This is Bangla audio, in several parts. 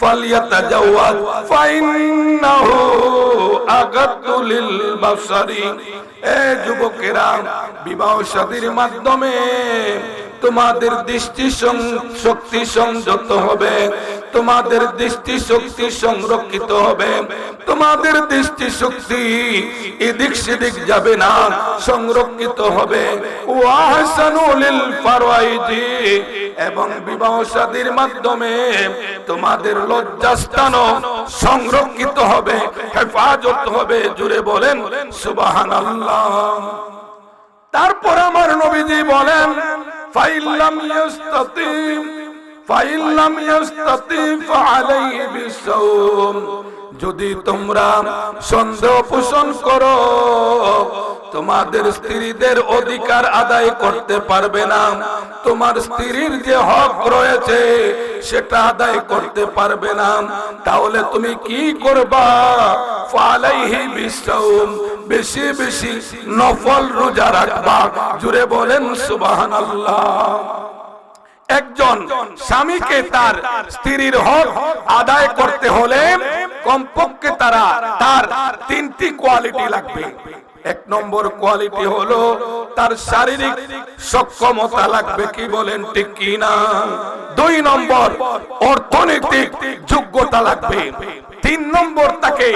ফালইয়াতাজাওয়াজ ফাইন্নাহু আগাদ্দু লিল বাসারি। এ যুবকেরা, বিবাহ শাদীর মাধ্যমে তোমাদের দৃষ্টি শক্তি সংযত হবে, তোমাদের দৃষ্টি শক্তি সংরক্ষিত হবে, তোমাদের দৃষ্টি শক্তি এদিক সেদিক যাবে না, সংরক্ষিত হবে। ওয়াহসানু লিল ফারাইজি, এবং বিবাহ শাদীর মাধ্যমে তোমাদের লজ্জাস্থানও সংরক্ষিত হবে, হেফাজত হবে। জুড়ে বলেন সুবহানাল্লাহ। তারপর আমার নবীজি বলেন ফাইল্লাম ইয়াস্তাতি ফাআলাইহি বিসসাওম। যদি তোমরা সন্দেহ পোষণ করো তোমাদের স্ত্রীদের অধিকার আদায় করতে পারবে না, তোমার স্ত্রীর যে হক রয়েছে সেটা আদায় করতে পারবে না, তাহলে তুমি কি করবা? ফাআলাইহি বিসসাওম, বেশি বেশি নফল রোজা রাখবা। জুড়ে বলেন সুবহানাল্লাহ। একজন স্বামীকে তার স্ত্রীর হক আদায় করতে হলে কমপক্ষে তার তিনটি কোয়ালিটি লাগবে। এক নম্বর কোয়ালিটি হলো তার শারীরিক সক্ষমতা লাগবে, কি বলেন ঠিক কি না? দুই নম্বর অর্থনৈতিক যোগ্যতা লাগবে, তিন নম্বর তাকে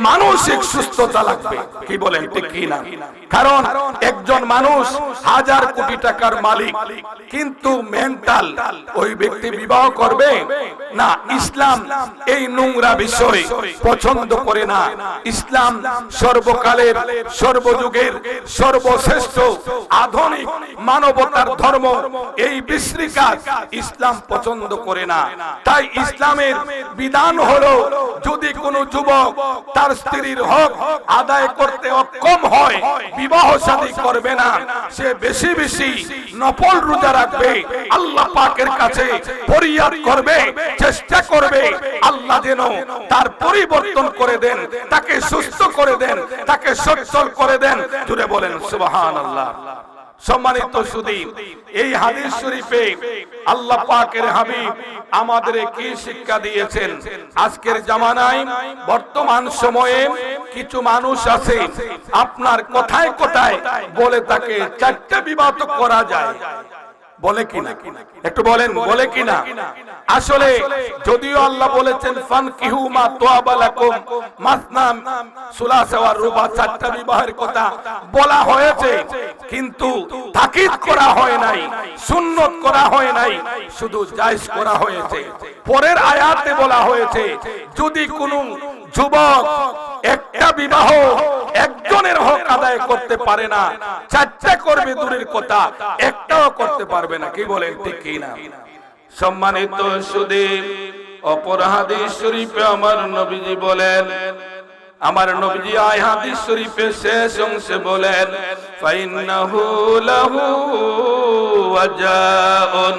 মানসিক সুস্থতা লাগবে, কি বলেন ঠিক কি না? কারণ একজন মানুষ হাজার কোটি টাকার মালিক কিন্তু মেন্টাল ওই ব্যক্তি বিবাহ করবে না। ইসলাম এই নোংরা বিষয় পছন্দ করে না। ইসলাম সর্বকালের সর্বযুগের সর্বশ্রেষ্ঠ আধুনিক মানবতার ধর্ম। এই বিশ্রীকাজ ইসলাম পছন্দ করে না। তাই ইসলামের বিধান হলো যদি কোনো যুবক তার স্ত্রীর হক আদায় করতে অক্ষম হয় বিবাহ শাদী করবে না, সে বেশি বেশি নফল রোজা রাখবে, আল্লাহ পাকের কাছে ফরিয়াদ করবে, চেষ্টা করবে আল্লাহ যেন তার পরিবর্তন করে দেন, তাকে সুস্থ করে দেন, তাকে সচ্ছল করে দেন। জুড়ে বলেন সুবহানাল্লাহ। সম্মানিত সুধী, এই হাদিস শরীফে আল্লাহ পাকের হাবিব আমাদের কি শিক্ষা দিয়েছেন? আজকের জামানায় বর্তমান সময়ে কিছু মানুষ আছে আপনার কথায় কথায় বলে তাকে চারটা বিবাহ করা যায়, বলে কিনা? একটু বলেন, বলে কিনা? আসলে যদিও আল্লাহ বলেছেন ফানকিহু মা তাবা লাকুম মাসনা সুলাসা ওয়া রুবা, চারটা বিবাহের কথা বলা হয়েছে, কিন্তু তাকিদ করা হয় নাই, সুন্নত করা হয় নাই, শুধু জায়েজ করা হয়েছে। পরের আয়াতে বলা হয়েছে যদি কোনো যুবক একটা বিবাহ একজনের হক আদায় করতে পারে না, চারটা করবে দূরের কথা, একটাও করতে পারবে না, কি বলেন ঠিক কি না? সম্মানিত সুধী, অপর হাদিস শরীফে আমার নবীজি বলেন, আমার নবীজি এই হাদিস শরীফের শেষ অংশে বলেন ফাইন্নাহু লাহু ওয়াজাউন।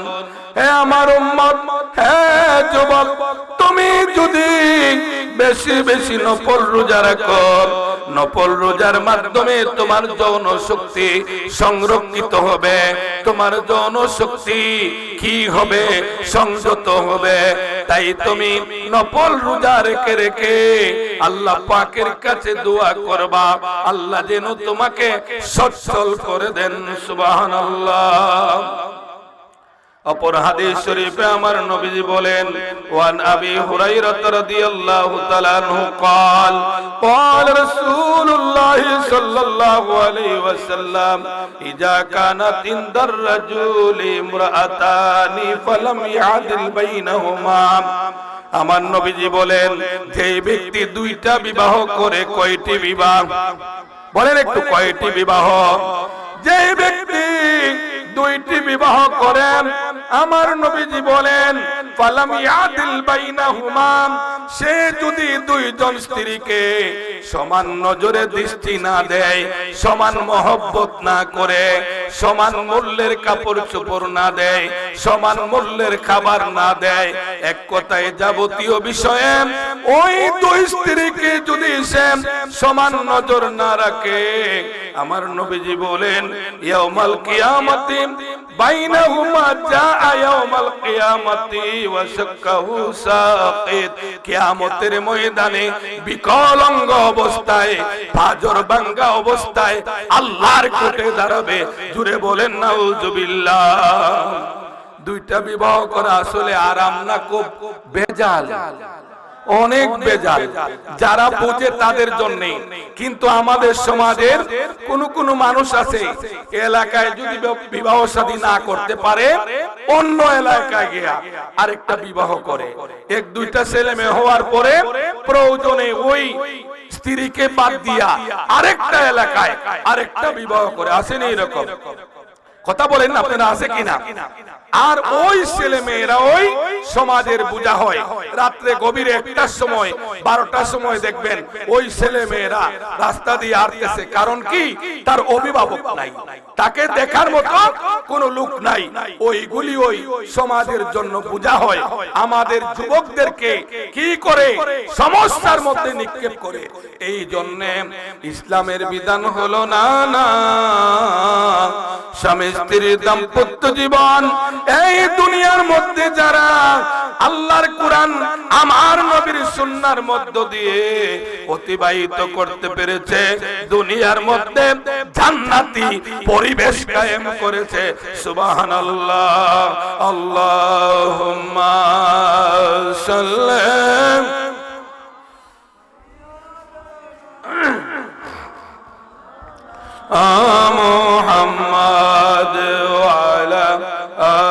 হে আমার উম্মত, হে যুবক, তুমি যদি বেশি বেশি নফল রোজা রাখো, নফল রোজার মাধ্যমে তোমার যৌন শক্তি সংরক্ষিত হবে, তোমার যৌন শক্তি কি হবে? সংযত হবে। তাই তুমি নফল রোজা রেখে রেখে আল্লাহ পাকের কাছে দোয়া করবা, আল্লাহ যেন তোমাকে সচ্ছল করে দেন। সুবহানাল্লাহ। অপর হাদিস শরীফে আমার নবীজি বলেন ওয়ান আবি হুরায়রা রাদিয়াল্লাহু তাআলা আনহু قال قال رسول الله صلى الله عليه وسلم اذا كانت عند الرجل امرأتان فلم يعدل بينهما। আমার নবীজি বলেন যে ব্যক্তি দুইটা বিবাহ করে, কয়টি বিবাহ বলেন একটু, কয়টি বিবাহ? যে ব্যক্তি দুইটি বিবাহ করেন, আমার নবীজি বলেন ফালাম ইয়াদিল বাইনাহুমা, সে যদি দুইজন স্ত্রীকে সমান নজরে দৃষ্টি না দেয়, সমান মহব্বত না করে, সমান মূল্যের কাপড় চোপড় না দেয়, সমান মূল্যের খাবার না দেয়, এক কথায় যাবতীয় বিষয়ে ওই দুই স্ত্রীকে যদি সে সমান নজর না রাখে, আমার নবীজি বলেন ইয়াউমাল কিয়ামতি বাইনাহুমা জাআ ইয়াউমাল কিয়ামাতি ওয়া শাক্কাহু সাকিত। কিয়ামতের ময়দানে বিকলাঙ্গ অবস্থায়, পাঁজর ভাঙা অবস্থায় আল্লাহর কোর্টে দাঁড়াবে। জুড়ে বলেন নাউজুবিল্লাহ। দুইটা বিবাহ করা আসলে আরাম না, খুব বেজাল, অনেক বেজাল। যারা বুঝে তাদের জন্য। কিন্তু আমাদের সমাজের কোন মানুষ আছে, এলাকায় যদি বিবাহ শাদী না করতে পারে, অন্য এলাকায় গিয়া আরেকটা বিবাহ করে। এক দুইটা ছেলে মেয়ে হওয়ার পরে প্রয়োজনে ওই স্ত্রীকে বাদ দিয়া আরেকটা এলাকায় আরেকটা বিবাহ করে। আসেনি এরকম? কথা বলেন আপনারা, আছে কিনা? আর ওই ছেলে মেয়েরা ওই সমাজের বোঝা হয়। রাত্রে গভীরে 1টার সময় 12টার সময় দেখবেন ওই ছেলে মেয়েরা রাস্তা দিয়ে আসতেছে। কারণ কি? তার অভিভাবক নাই, তাকে দেখার মতো কোনো লোক নাই। ওইগুলি ওই সমাজের জন্য বোঝা হয়। আমাদের যুবকদেরকে কি করে সমস্যার মধ্যে নিক্ষেপ করে। এই জন্য ইসলামের বিধান হলো না না স্বামী স্ত্রীর দাম্পত্য জীবন এই দুনিয়ার মধ্যে যারা আল্লাহর কোরআন আমার নবীর সুন্নাহর মধ্য দিয়ে অতিবাহিত করতে পেরেছে, দুনিয়ার মধ্যে জান্নাতি পরিবেশ কায়েম করেছে। সুবহানাল্লাহ। আল্লাহুম্মা সাল্লি মুহাম্মাদ ওয়া আলা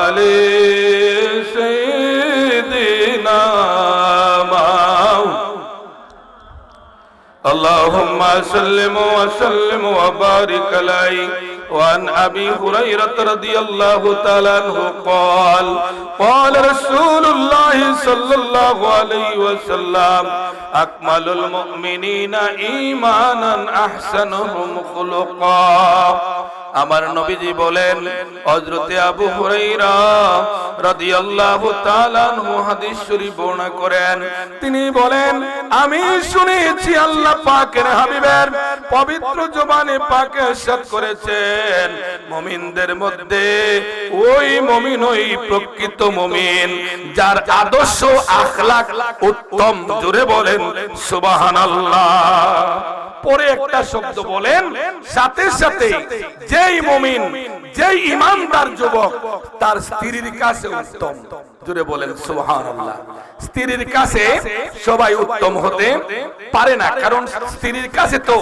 আলি সাইয়্যিদিনা اللهم سلم وسلم وبارك عليه. وعن أبي هريرة رضي الله تعالى عنه قال قال رسول الله صلى الله عليه وسلم أكمل المؤمنين إيمانا أحسنهم خلقا. আমার নবীজি বলেন, হযরতে আবু হুরায়রা রাদিয়াল্লাহু তাআলা আনহু হাদিস শরীফ বর্ণনা করেন। তিনি বলেন, আমি শুনেছি আল্লাহ পাকের হাবিবের পবিত্র জবানে পাকে ইরশাদ করেছেন, মুমিনদের মধ্যে ওই মুমিন, ওই প্রকৃত মুমিন যার আদর্শ আখলাক উত্তম। জোরে বলেন সুবহানাল্লাহ। পরে একটা শব্দ বলেন, সাথে সাথে যেই মুমিন, যেই ঈমানদার যুবক তার স্ত্রীর কাছে উত্তম। জোরে বলেন সুবহানাল্লাহ। স্ত্রীর কাছে সবাই উত্তম হতে পারে না, কারণ স্ত্রীর কাছে তো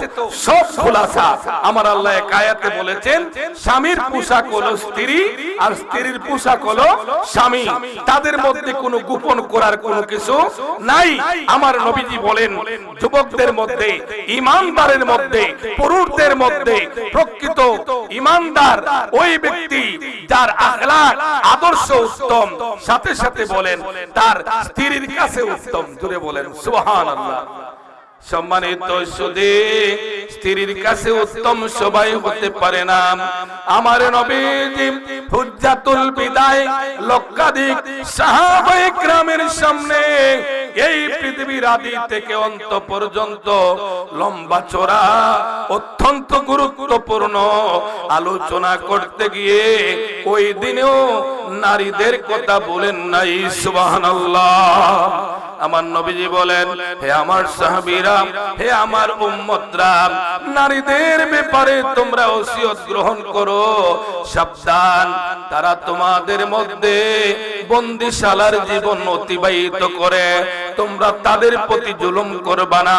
সব খোলাসা। আমার আল্লাহ এক আয়াতে বলেছেন, স্বামীর পোশাক হলো স্ত্রী আর স্ত্রীর পোশাক হলো স্বামী, তাদের মধ্যে কোনো গোপন করার কোনো কিছু নাই। আমার নবীজি বলেন, যুবকদের মধ্যে, ঈমানদারের মধ্যে, পুরুষদের মধ্যে প্রকৃত ঈমানদার ওই ব্যক্তি যার আখলাক আদর্শ উত্তম, সাথে সাথে বলেন তার স্ত্রীর কাছে উত্তম। জোরে বলেন সুবহানাল্লাহ। সম্মানিত সুধী, স্ত্রীর কাছে উত্তম সবাই হতে পারে না। আমার নবীজি হুজ্জাতুল বিদায় লক্ষাধিক সাহাবায়ে কেরামের সামনে এই পৃথিবীর আদি থেকে অন্ত পর্যন্ত লম্বা চড়া অত্যন্ত গুরুত্বপূর্ণ আলোচনা করতে গিয়ে ওই দিনেও নারীদের কথা বলেন নাই। সুবহানাল্লাহ। আমার নবীজি বলেন, হে আমার সাহাবীরা, হে আমার উম্মতরা, নারীদের ব্যাপারে তোমরা ওসিয়ত গ্রহণ করো। সাবধান, তারা তোমাদের মধ্যে বন্দিশালার জীবন অতিবাহিত করে। তোমরা তাদের প্রতি জুলুম করবা না।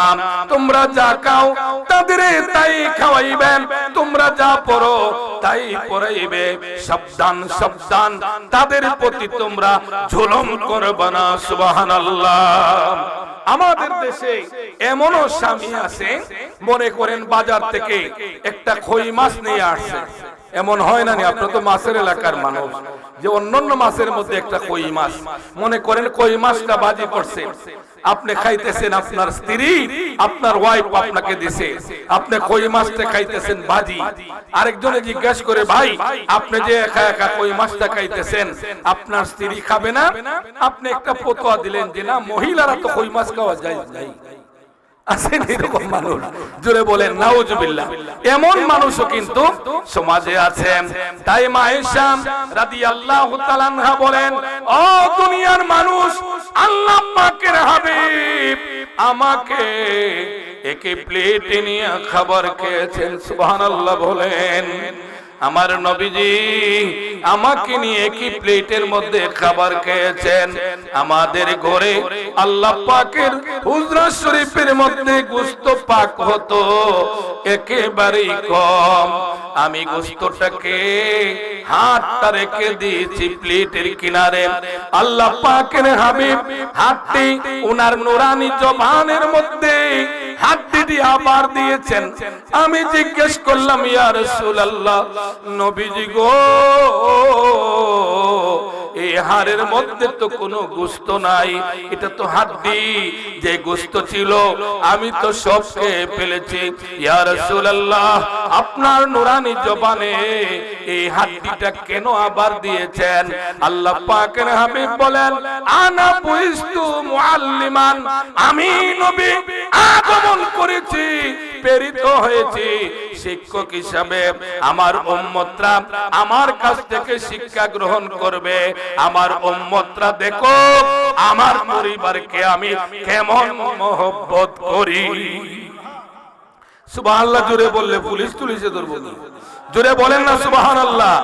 তোমরা যা খাও তাদের তাই খাওয়াইবে, তোমরা যা পড়ো তাই পড়াইবে। সাবধান সাবধান, তাদের প্রতি তোমরা জুলুম করবা না। সুবহানাল্লাহ। আমাদের দেশে এমনও স্বামী আছে, মনে করেন বাজার থেকে একটা কই মাছ নিয়ে আসছে। এমন হয় না? আপনারা তো মাছের এলাকার মানুষ, যে অন্যান্য মাছের মধ্যে একটা কই মাছ, মনে করেন কই মাছটা বাজি করছে, আপনি খাইতেছেন, আপনার স্ত্রী, আপনার ওয়াইফ আপনাকে দিছে, আপনি কই মাছটা খাইতেছেন বাজি। আরেকজনে জিজ্ঞাসা করে, ভাই আপনি যে একা একা কই মাছটা খাইতেছেন, আপনার স্ত্রী খাবে না? আপনি একটা ফতোয়া দিলেন যে না, মহিলারা তো কই মাছ খাওয়া যায় নাই। আছেন এরকম মানুষ? জোরে বলেন নাউজুবিল্লাহ। এমন মানুষও কিন্তু সমাজে আছেন। তাই মা আয়েশা রাদিয়াল্লাহু তাআলা আনহা বলেন, ও দুনিয়ার মানুষ, আল্লাহ পাকের হাবিব আমাকে একই প্লেটে নিয়ে খাবার খেয়েছেন। সুবহানাল্লাহ বলেন। আমার নবীজি আমাকে নিয়ে একই প্লেটের মধ্যে খাবার খেয়েছেন। আমাদের ঘরে আল্লাহ পাকের হুজরা শরীফের মধ্যে গোশত পাক হতো একেবারেই কম। আমি গোশতটাকে হাতটা রেখে দিয়েছি প্লেটের কিনারে। আল্লাহ পাকের হাবিব হাতটি উনার নুরানি জবানের মধ্যে হাতটি আবার দিয়েছেন। আমি জিজ্ঞেস করলাম, ইয়া রাসূলুল্লাহ, নবীজি গো, এই হাড়ের মধ্যে তো কোনো গোশত নাই, এটা তো হাড্ডি, যে গোশত ছিল আমি তো সব খেয়ে ফেলেছি। ইয়া রাসূলুল্লাহ, আপনার নুরানি জবানে এই হাড্ডিটা কেন আবার দিয়েছেন? আল্লাহ পাকের হাবিব বলেন, আনা বুইস্তু মুআল্লিমান, আমি নবী আগমন করেছি, প্রেরিত হয়েছি শিক্ষক হিসাবে। আমার উম্মতরা আমার কাছ থেকে শিক্ষা গ্রহণ করবে। আমার উম্মতরা দেখো আমার পরিবারকে আমি কেমন মহব্বত করি। সুবহানাল্লাহ জোরে বললে পুলিশ তুলিশে ধরবো। জোরে বলেন না সুবহানাল্লাহ।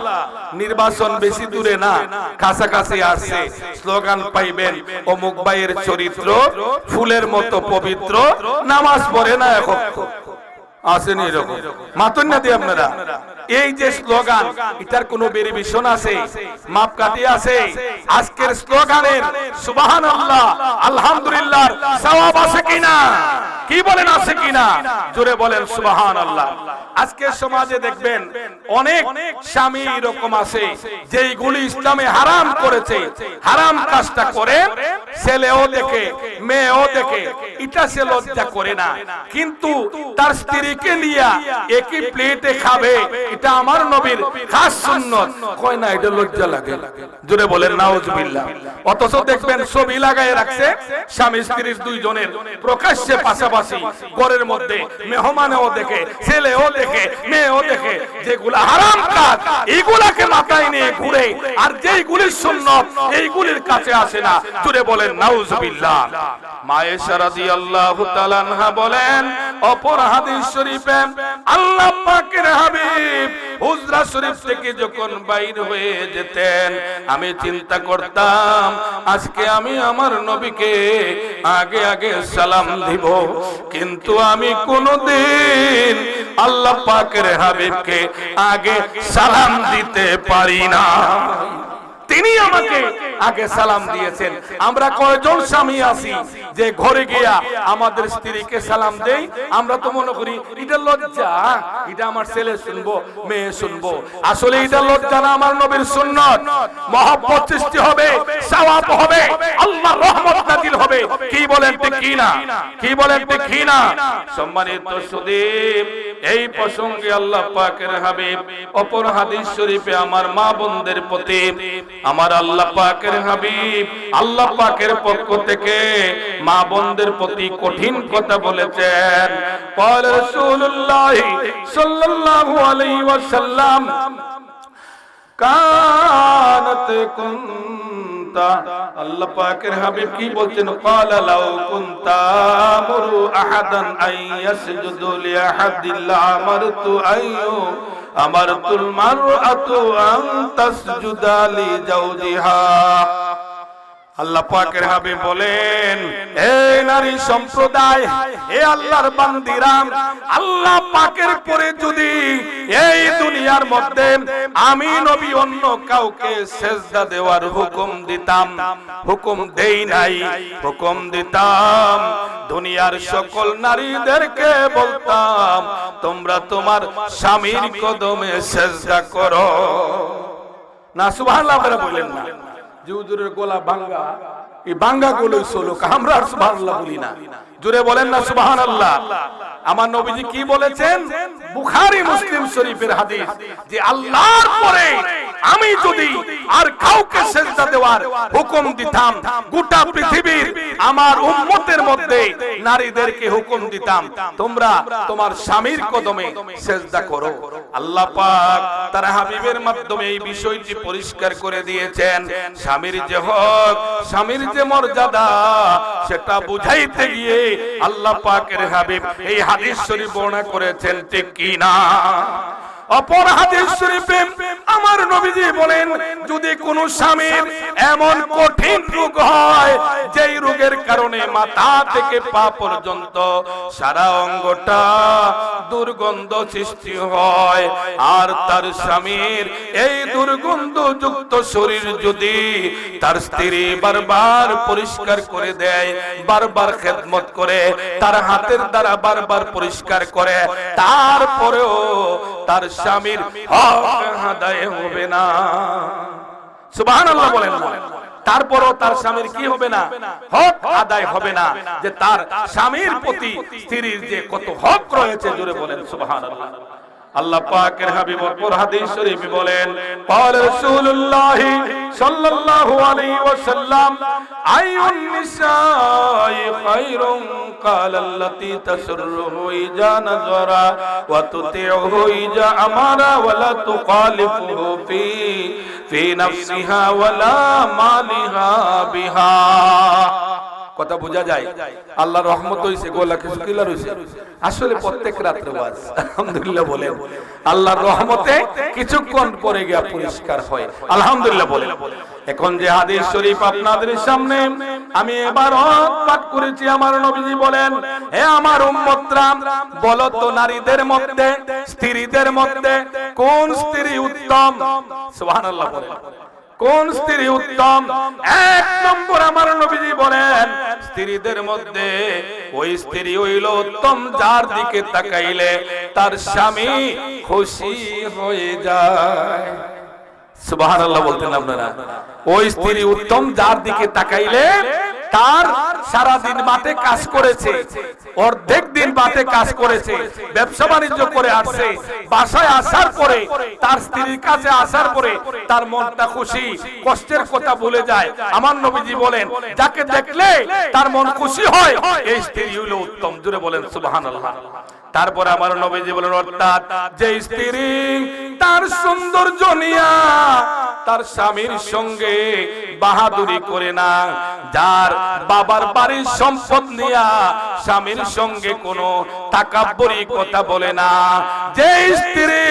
নির্বাচন বেশি দূরে না, কাছাকাছি আসছে। স্লোগান পাইবেন, অমুক ভাইয়ের চরিত্র ফুলের মতো পবিত্র, নামাজ পড়ে না এখন আসেনি এরকম মাতুন না দিয়ে আপনারা। এই যে স্লোগান, এটার কোন ভেরিয়েশন আছে, মাপকাঠি আছে? আজকের স্লোগানের সুবহানাল্লাহ আলহামদুলিল্লাহ সওয়াব আছে কিনা? কি বলেন আছে কিনা? জোরে বলেন সুবহানাল্লাহ। আজকের সমাজে দেখবেন অনেক স্বামী এরকম আছে যেইগুলি ইসলামে হারাম করেছে, হারাম কাজটা করে ছেলেও দেখে মেয়েও দেখে, এটা সে লজ্জা করে না, কিন্তু তার স্ত্রীকে নিয়ে একই প্লেটে খাবে, এটা আমার নবীর খাস সুন্নত। কয় না এটা লজ্জা লাগে? জোরে বলেন নাউজুবিল্লাহ। অথচ দেখবেন ছবি লাগায় রাখছে স্বামী স্ত্রীর দুইজনের প্রকাশ্যে পাশাপাশি ঘরের মধ্যে, মেহমানেও দেখে, ছেলেও দেখে, মেয়েও দেখে। যেগুলা হারাম কাজ এইগুলাকে মাথায় নিয়ে ঘুরে, আর যেইগুলির সুন্নত এইগুলির কাছে আসে না। জোরে বলেন নাউজুবিল্লাহ। মা আয়েশা রাদিয়াল্লাহু তাআলা আনহা বলেন, অপর হাদিস শরীফে আল্লাহ পাকের হাবিব হুজরা শরীফ থেকে যখন বাইর হয়ে যেতেন, আমি চিন্তা করতাম আজকে আমি আমার নবীকে আগে আগে সালাম দিব, কিন্তু আমি কোনদিন আল্লাহ পাকের হাবিবকে আগে সালাম দিতে পারি না। তিনি আমাকে আগে সালাম দিয়েছেন। আমরা কয়জন স্বামী আছি যে ঘরে গিয়া আমাদের স্ত্রীকে সালাম দেই? আমরা তো মনে করি এটা লজ্জা, এটা আমার ছেলে শুনবো, মেয়ে শুনবো। আসলে এটা লজ্জা না, আমার নবীর সুন্নত। মহব্বত সৃষ্টি হবে, সওয়াব হবে, আল্লাহর রহমত নাজিল হবে। কি বলেন ঠিক কি না? কি বলেন ঠিক কি না? সম্মানিত সুদীপ, এই প্রসঙ্গে আল্লাহ পাকের হাবিব অপর হাদিস শরীফে আমার মা বোনদের প্রতি আমার আল্লাহ পাকের হাবিব আল্লাহ পাকের পক্ষ থেকে মা বোনদের প্রতি কঠিন কথা বলেছেন। قال رسول الله صلى الله عليه وسلم কানাত কুনতা, আল্লাহ পাকের হাবিব কি বলছেন? قال لو كنت امر احدا ان يسجد لاحد لامرت امرت المرأة ان تسجد لزوجها। আল্লাহ পাকের হাবিব বলেন, হে নারী সম্প্রদায়, হে আল্লাহর বান্দিরা, আল্লাহ পাকের পরে যদি এই দুনিয়ার মধ্যে আমি নবী অন্য কাউকে সিজদা দেওয়ার হুকুম দিতাম, হুকুম দেই নাই, হুকুম দিতাম দুনিয়ার সকল নারীদেরকে বলতাম তোমরা তোমার স্বামীর কদমে সিজদা করো। না সুবহানাল্লাহ বলে বলেন না? হুজুরের গলা ভাঙ্গা, এই ভাঙ্গা গলায় চলুক, আমরা সুবহানাল্লাহ বলি না। জোরে বলেন না সুবহানাল্লাহ। আমার নবীজি কি বলেছেন? বুখারী মুসলিম শরীফের হাদিস, যে আল্লাহর পরে আমি যদি আর কাউকে সেজদা দেওয়ার হুকুম দিতাম, গোটা পৃথিবীর আমার উম্মতের মধ্যে নারীদেরকে হুকুম দিতাম তোমরা তোমার স্বামীর কদমে সেজদা করো। আল্লাহ পাক তার হাবিবের মাধ্যমে এই বিষয়টি পরিষ্কার করে দিয়েছেন। স্বামীর যে হক, স্বামীর যে মর্যাদা, সেটা বুঝাইতে গিয়ে আল্লাহ পাকের হাবিব এই হাদিস শরীফ বর্ণনা করেছেন, ঠিক কি না? অপর হাদিস শরীফে আমার নবীজি বলেন, যদি কোন স্বামীর এমন কঠিন রোগ হয় যেই রোগের কারণে মাথা থেকে পা পর্যন্ত সারা অঙ্গটা দুর্গন্ধ সৃষ্টি হয়, আর তার স্বামীর এই দুর্গন্ধযুক্ত শরীর যদি তার স্ত্রী বারবার পরিষ্কার করে দেয়, বারবার খেদমত করে, তার হাতের দ্বারা বারবার পরিষ্কার করে, তারপরেও তার স্বামীর হক আদায় হবে না। সুবহানাল্লাহ বলেন না? তারপরও তার স্বামীর কি হবে না? হক আদায় হবে না। যে তার স্বামীর প্রতি স্ত্রীর যে কত হক রয়েছে, জোরে বলেন সুবহানাল্লাহ। আল্লাহ পাকের হাবিব অপর হাদিস শরীফে বলেন, قال رسول الله صلى الله عليه وسلم أي النساء خير قال التي تسره إذا نظر وتطيعه إذا أمر ولا تخالفه في نفسها ولا مالها بها। কথা বোঝা যায়? আল্লাহর রহমত হইছে, গোলা কিছু কিলার হইছে। আসলে প্রত্যেক রাতে ওয়াজ আলহামদুলিল্লাহ বলেন, আল্লাহর রহমতে কিছুক্ষণ পরে গিয়া পরিষ্কার হয়, আলহামদুলিল্লাহ বলেন। এখন যে হাদিস শরীফ আপনাদের সামনে আমি এবার পাঠ করেছি, আমার নবীজি বলেন, হে আমার উম্মতরা, বলো তো নারীদের মধ্যে, স্ত্রীদের মধ্যে কোন স্ত্রী উত্তম? সুবহানাল্লাহ বলেন, কোন স্ত্রী উত্তম? এক নম্বর আমার নবীজি বলেন, স্ত্রীদের মধ্যে ওই স্ত্রী হইল উত্তম যার দিকে তাকাইলে তার স্বামী খুশি হয়ে যায়। সুবহানাল্লাহ বলতেন আপনারা? ওই স্ত্রী উত্তম যার দিকে তাকাইলে তার সারা দিন মাঠে কাজ করেছে, অর্ধেক দিন মাঠে কাজ করেছে, ব্যবসা বাণিজ্য করে আসছে, বাসায় আসার পরে তার স্ত্রীর কাছে আসার পরে তার মনটা খুশি, কষ্টের কথা ভুলে যায়। আমার নবীজি বলেন, যাকে দেখলে তার মন খুশি হয়, এই স্ত্রী হলো উত্তম। জোরে বলেন সুবহানাল্লাহ। তারপর আমার নবীজি বলেন, অর্থাৎ যে স্ত্রী তার সৌন্দর্য নিয়া তার স্বামীর সঙ্গে বাহাদুরি করে না, যার বাবার বাড়ির সম্পদ নিয়া স্বামীর সঙ্গে কোনো তাকাব্বুরি কথা বলে না, যে স্ত্রী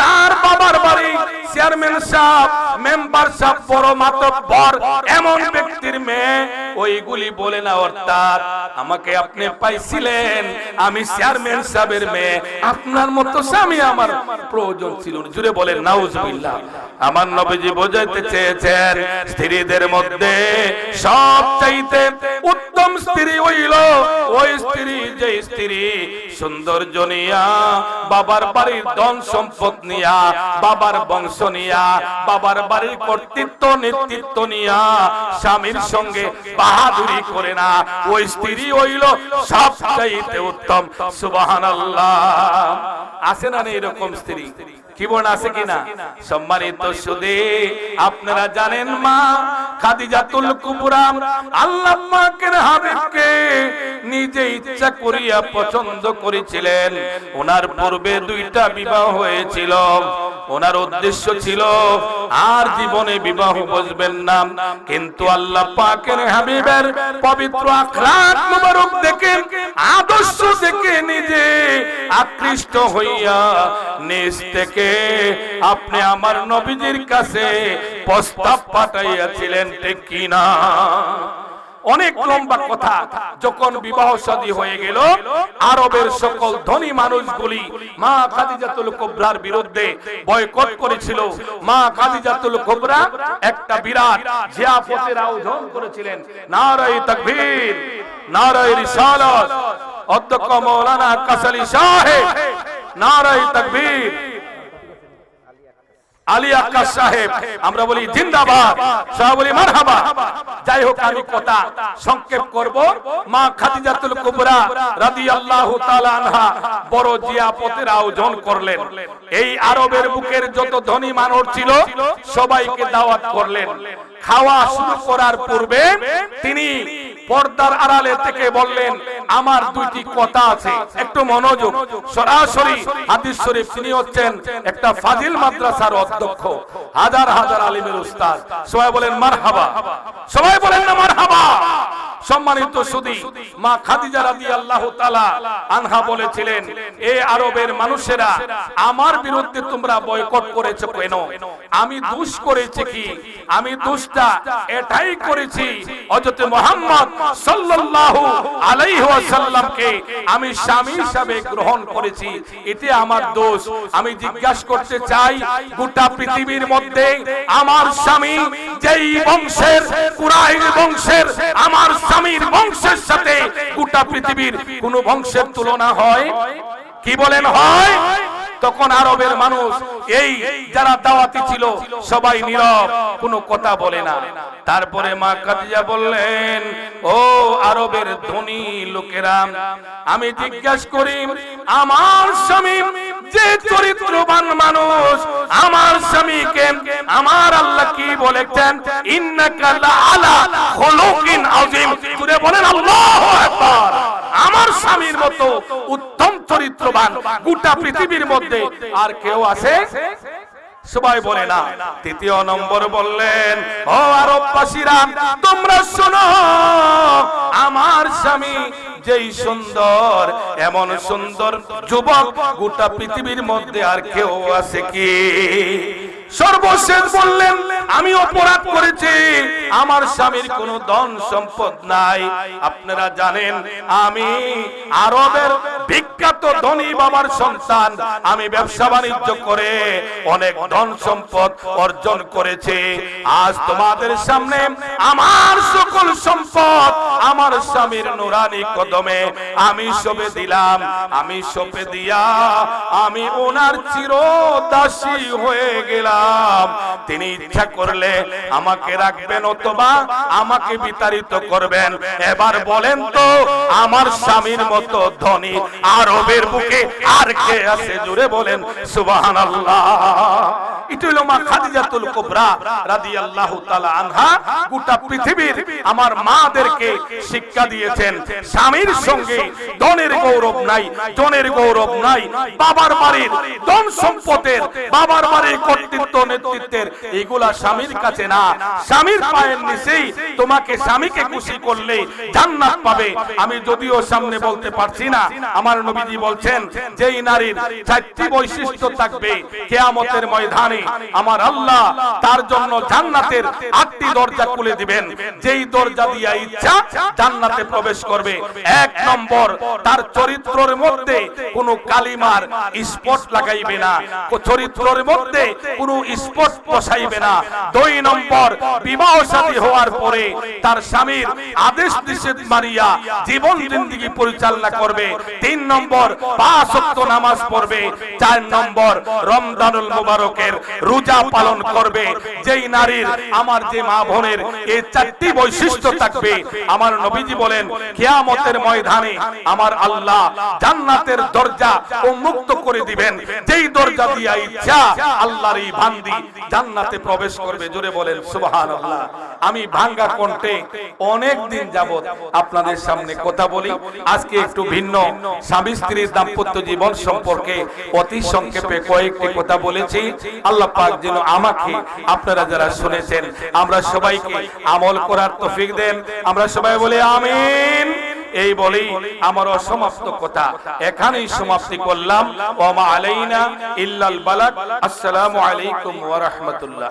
তার বাবার বাড়ি চেয়ারম্যান সাহেব, মেম্বার সাহেব, বড় মাতব্বর এমন ব্যক্তির মেয়ে ওইগুলি বলে না, অর্থাৎ আমাকে আপনি পাইছিলেন, আমি চেয়ারম্যান সাহেবের মেয়ে, আপনার মতো স্বামী আমার প্রয়োজন ছিল। জুড়ে বলেন নাউজুবিল্লাহ। আমার নবীজি বোঝাইতে চেয়েছেন, স্ত্রীদের মধ্যে সবচাইতে উত্তম স্ত্রী হইল ওই স্ত্রী যে স্ত্রী সৌন্দর্য নিয়া, বাবার বাড়ির ধন সম্পদ নিয়া, বাবার বংশ নিয়া, বাবার বাড়ির কর্তৃত্ব নেতৃত্ব নিয়া স্বামীর সঙ্গে বাহাদুরি করে না, ওই স্ত্রী হইল সবচাইতে উত্তম। সুবহানাল্লাহ। আছে না এরকম স্ত্রী? কি বোন আছে কিনা? সম্মানিত সুধী, আপনারা জানেন মা খাদিজাতুল কুবরা আল্লাহ পাকের হাবিবকে নিজে ইচ্ছা করিয়া পছন্দ করেছিলেন। ওনার পূর্বে 2টা বিবাহ হয়েছিল। ওনার উদ্দেশ্য ছিল আর জীবনে বিবাহ বসবেন না, কিন্তু আল্লাহ পাকের হাবিবের পবিত্র আখলাক মুবারক দেখে, আদর্শ দেখে নিজে আকৃষ্ট হইয়া নিজ থেকে আপনি আমার নবীজির কাছে প্রস্তাব পাঠাইয়াছিলেন, ঠিক কি না? অনেক লম্বা কথা। যখন বিবাহ শাদী হয়ে গেল, আরবের সকল ধনী মানুষগুলি মা খাদিজাতুল কুবরার বিরুদ্ধে বয়কট করেছিল। মা খাদিজাতুল কুবরা একটা বিরাট জিয়াফতের আয়োজন করেছিলেন। নারায়ে তাকবীর, নারায়ে রিসালাত, অধ্যক্ষ মাওলানা কাসালি সাহেব, নারায়ে তাকবীর। আলী আক্কাস সাহেব, আমরা বলি জিন্দাবাদ, সবাই বলি মারহাবা। যাই হোক, আমি কথা সংক্ষেপ করব। মা খাদিজাতুল কুবরা রাদিয়াল্লাহু তাআলা আনহা বড় জিয়াফতের আয়োজন করলেন। এই আরবের বুকের যত ধনী মানুষ ছিল সবাইকে দাওয়াত করলেন। খাওয়া শুরু করার পূর্বে তিনি পর্দার আড়ালে থেকে বললেন, আমার দুইটি কথা আছে, একটু মনোযোগ। সরাসরি হাদিস শরীফ, তিনি হচ্ছেন একটা ফাজিল মাদ্রাসার অধ্যক্ষ, হাজার হাজার আলিমের উস্তাদ। সবাই বলেন মারহাবা, সবাই বলেন না মারহাবা। সম্মানিত সুধী, মা খাদিজা রাদিয়াল্লাহু তাআলা আনহা বলেছিলেন, এই আরবের মানুষেরা আমার বিরুদ্ধে তোমরা বয়কট করেছো কেন? আমি দোষ করেছি কি? আমি দোষটা এটাই করেছি, হযরত মুহাম্মদ সাল্লাল্লাহু আলাইহি ওয়াসাল্লামকে আমি স্বামী হিসাবে গ্রহণ করেছি, এটি আমার দোষ। আমি জিজ্ঞাসা করতে চাই, গোটা পৃথিবীর মধ্যে আমার স্বামী যেই বংশের, কুরাইশ বংশের, আমার স্বামীর বংশের সাথে গোটা পৃথিবীর কোন বংশের তুলনা হয়? কি বলেন হয়? তখন আরবের মানুষ, এই যারা দাওয়াতি ছিল সবাই নীরব, কোনো কথা বলে না। তারপরে মা খাদিজা বললেন, ও আরবের ধনী লোকেরা, আমি জিজ্ঞাসা করি, আমার স্বামী যে চরিত্রবান মানুষ, আমার স্বামীকে আমার আল্লাহ কি বলেছেন? ইন্নাকা লাআলা খুলুকিন আযীম। জোরে বলেন আল্লাহু আকবার। আমার স্বামীর মতো উত্তম চরিত্রবান গোটা পৃথিবীর মধ্যে আর কেউ আছে? সবাই বলে না। তৃতীয় নম্বর বললেন, ও আরববাসীরা, তোমরা শোনো, আমার স্বামী যেই সুন্দর, এমন সুন্দর যুবক গোটা পৃথিবীর মধ্যে আর কেউ আছে কি? সর্বশেষ বললেন, আমি অপরাধ করেছি, আমার স্বামীর কোনো ধন সম্পদ নাই। আপনারা জানেন, আমি আরবের বিখ্যাত ধনী বাবার সন্তান, আমি ব্যবসা বাণিজ্য করে অনেক ধন সম্পদ অর্জন করেছি। আজ তোমাদের সামনে আমার সকল সম্পদ আমার স্বামীর নুরানি কদমে আমি সঁপে দিলাম। আমি সঁপে দিয়া আমি ওনার চিরদাসী হয়ে গেলাম। তিনি ইচ্ছা করলে আমাকে রাখবেন অথবা আমাকে বিতাড়িত করবেন। এবার বলেন তো, আমার স্বামীর মতো ধনী আরবের বুকে আর কে আছে? জোরে বলেন সুবহানাল্লাহ। এটা হলো মা খাদিজাতুল কুবরা রাদিয়াল্লাহু তাআলা আনহা। গোটা পৃথিবীর আমার মাদেরকে শিক্ষা দিয়েছেন, স্বামীর সঙ্গে ধনের গৌরব নাই, জনের গৌরব নাই, বাবার বাড়ির ধন সম্পদের, বাবার বাড়ির কর্তৃত্ব নেতৃত্বের, এগুলা স্বামীর কাছে না। স্বামীর পায়ের নিচেই তোমাকে স্বামীকে খুশি করলে জান্নাত পাবে। আমি যদিও সামনে বলতে পারছি না, আমার নবীজি বলছেন, যেই নারীর চারটি বৈশিষ্ট্য থাকবে কিয়ামতের ময়দানে আমার আল্লাহ তার জন্য জান্নাতের 8টি দরজা খুলে দিবেন। যেই দরজা দিয়া ইচ্ছা জান্নাতে প্রবেশ করবে। 1 নম্বর, তার চরিত্রের মধ্যে কোনো কালিমার স্পট লাগাইবে না, চরিত্রের মধ্যে কোনো স্পট বসাইবে না। 2 নম্বর, বিবাহ শাদী হওয়ার পরে তার স্বামীর আদেশ নিষেধ মারিয়া জীবন জিন্দেগি পরিচালনা করবে। 3 নম্বর, 5 ওয়াক্ত নামাজ পড়বে। 4 নম্বর, রমজানুল মুবারকের রোজা পালন করবে। যেই নারীর, আমার যে মা বোনের এই 4টি বৈশিষ্ট্য থাকবে, আমার নবীজি বলেন কিয়ামতের ময়দানে আমার আল্লাহ জান্নাতের দরজা উন্মুক্ত করে দিবেন। যেই দরজা দিয়া ইচ্ছা আল্লাহর এই বান্দি জান্নাতে প্রবেশ করবে। জোরে বলেন সুবহানাল্লাহ। আমি ভাঙ্গা কণ্ঠে অনেক দিন যাবত আপনাদের সামনে কথা বলি। আজকে একটু ভিন্ন, স্বামী স্ত্রীর দাম্পত্য জীবন সম্পর্কে অতি সংক্ষেপে কয়েকটি কথা বলেছি। আল্লাহ পাক যেন আমাকে, আপনারা যারা শুনেছেন, আমরা সবাইকে আমল করার তৌফিক দেন। আমরা সবাই বলি আমিন। এই বলেই আমার অসমাপ্ত কথা এখানেই সমাপ্তি করলাম। ওয়া মা আলাইনা ইল্লাল বালাগ। আসসালামু আলাইকুম ওয়া রাহমাতুল্লাহ।